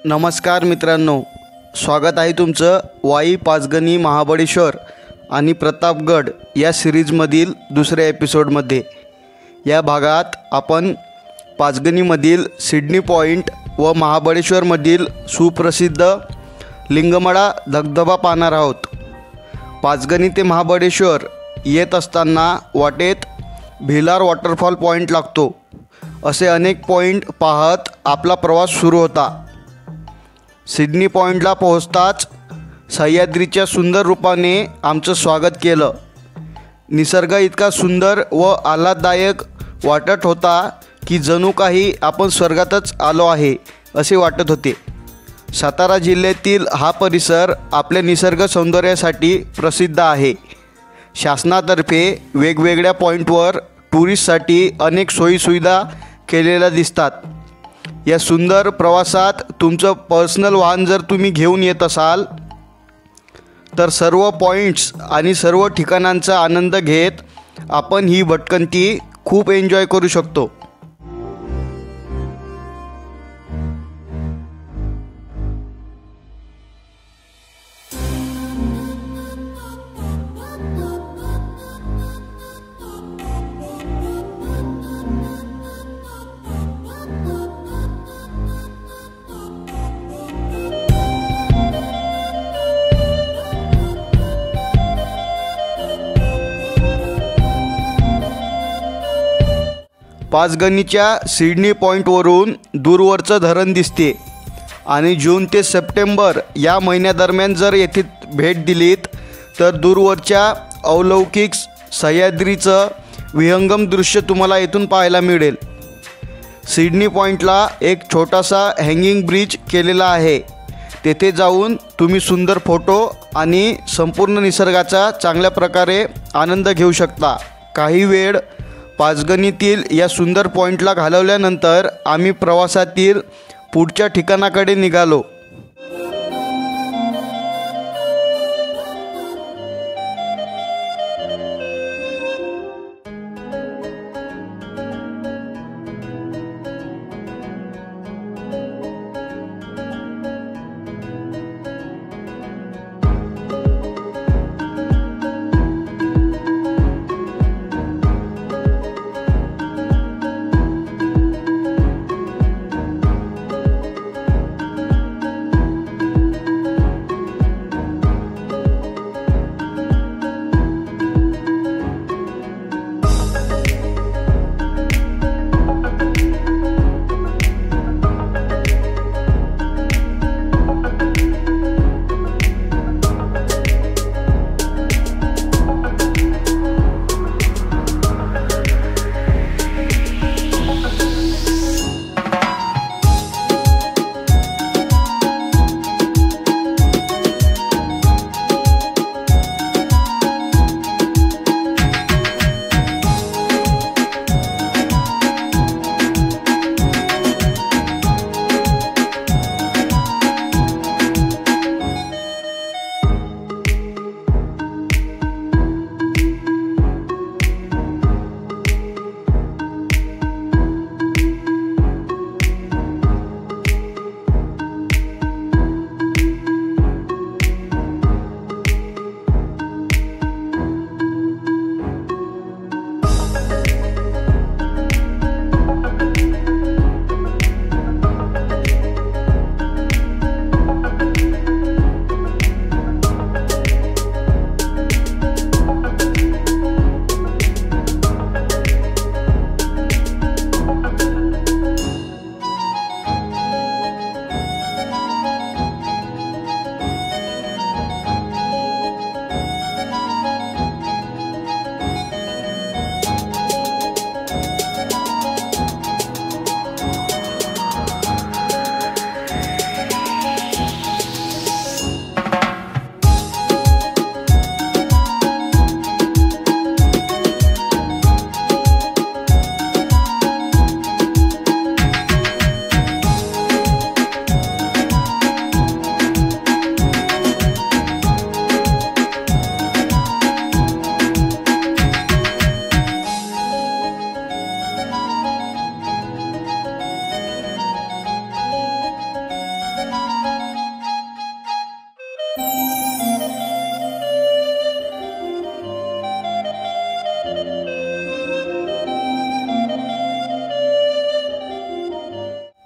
नमस्कार मित्रांनो, स्वागत आहे तुमचं वाई, पाचगणी, महाबळेश्वर आणि प्रतापगड या सिरीजमधील दुसऱ्या एपिसोडमध्ये। या भागात आपण पाचगणीमधील सिडनी पॉइंट व महाबळेश्वरमधील सुप्रसिद्ध लिंगमळा धबधबा पाहणार आहोत। पाचगणी ते महाबळेश्वर येत असताना वाटेत भिलार वॉटरफॉल पॉइंट लागतो। असे अनेक पॉइंट पाहत आपला प्रवास सुरू होता। सिडनी पॉइंटला पोहोचताच सह्याद्रीच्या सुंदर रूपाने आमचं स्वागत केलं। निसर्ग इतका सुंदर व आल्हाददायक वाटत होता की जणू काही आपण स्वर्गातच आलो आहे असे वाटत होते। सातारा जिल्ह्यातील हा परिसर आपल्या निसर्ग सौंदर्यासाठी प्रसिद्ध आहे। शासनातर्फे वेगवेगळ्या पॉइंटवर टुरिस्टसाठी अनेक सोयीसुविधा केलेल्या दिसतात। या सुंदर प्रवासात तुमचं पर्सनल वाहन जर तुम्ही घेऊन येत असाल तर सर्व पॉइंट्स आणि सर्व ठिकाणांचा आनंद घेत आपण ही भटकंती खूप एन्जॉय करू शकतो। पाचगणीच्या सिडनी पॉइंटवरून दूरवरचं धरण दिसते आणि जून ते सप्टेंबर या महिन्यादरम्यान जर येथे भेट दिलीत तर दूरवरच्या अलौकिक सह्याद्रीचं विहंगम दृश्य तुम्हाला येथून पाहायला मिळेल। सिडनी पॉइंटला एक छोटासा हँगिंग ब्रिज केलेला आहे। तेथे जाऊन तुम्ही सुंदर फोटो आणि संपूर्ण निसर्गाचा चांगल्या प्रकारे आनंद घेऊ शकता। काही वेळ पाचगणीतील या सुंदर पॉइंटला घालवल्यानंतर आम्ही प्रवासातील पुढच्या ठिकाणाकडे निघालो।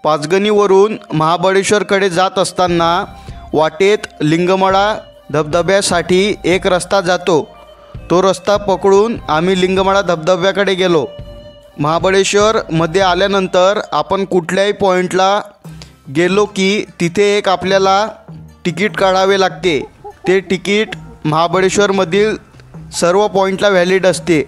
पाचगणीवरून महाबळेश्वरकडे जात असताना वाटेत लिंगमळा धबधब्यासाठी एक रस्ता जातो। तो रस्ता पकडून आम्ही लिंगमळा धबधब्याकडे गेलो। महाबळेश्वरमध्ये आल्यानंतर आपण कुठल्याही पॉईंटला गेलो की तिथे एक आपल्याला तिकीट काढावे लागते। ते तिकीट महाबळेश्वरमधील सर्व पॉईंटला व्हॅलिड असते।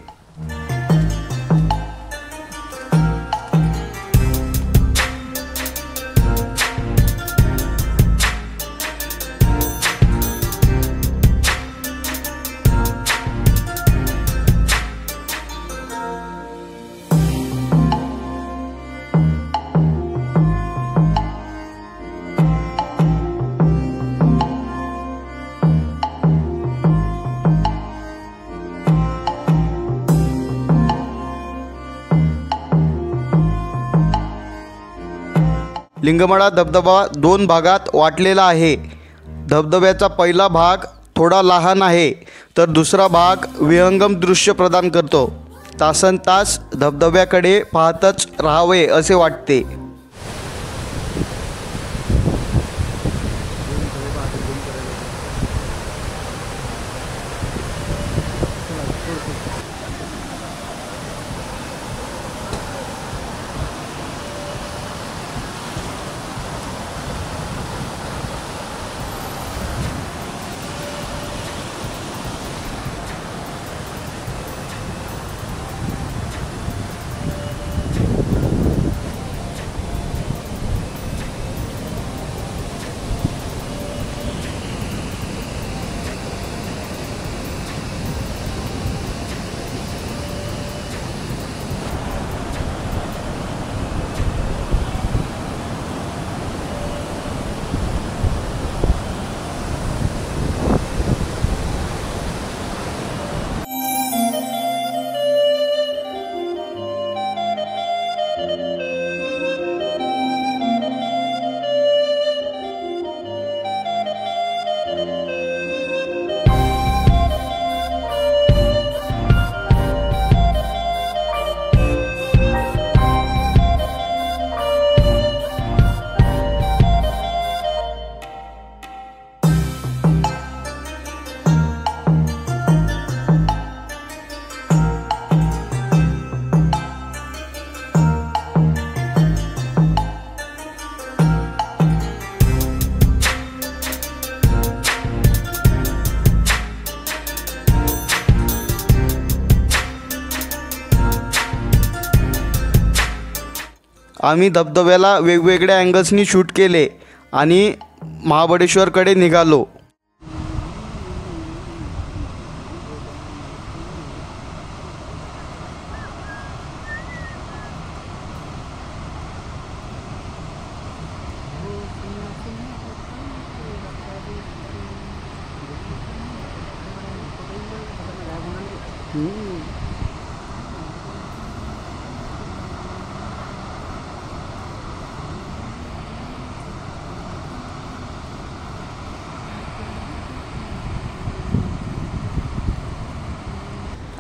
लिंगमळा धबधबा 2 भागात वाटलेला आहे। धबधब्याचा पहिला भाग थोडा लहान आहे तर दुसरा भाग विहंगम दृश्य प्रदान करतो। तासनतास धबधब्याकडे पाहतच राहावे असे वाटते। आम्ही धबधब्याला वेगवेगळ्या अँगल्सनी शूट केले आणि महाबळेश्वरकडे निघालो।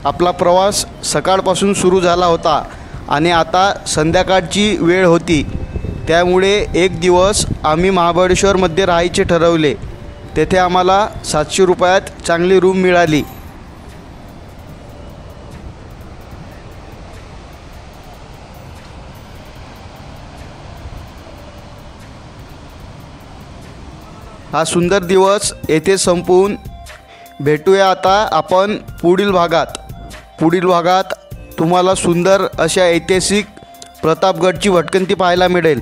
आपला प्रवास सकाळपासून सुरू झाला होता आणि आता संध्याकाळची वेळ होती। त्यामुळे एक दिवस आम्ही महाबळेश्वरमध्ये राहायचे ठरवले। तेथे आम्हाला 700 रुपयात चांगली रूम मिळाली। हा सुंदर दिवस येथे संपवून भेटूया आता आपण पुढील भागात तुम्हाला सुंदर अशा ऐतिहासिक प्रतापगडची भटकंती पाहायला मिळेल।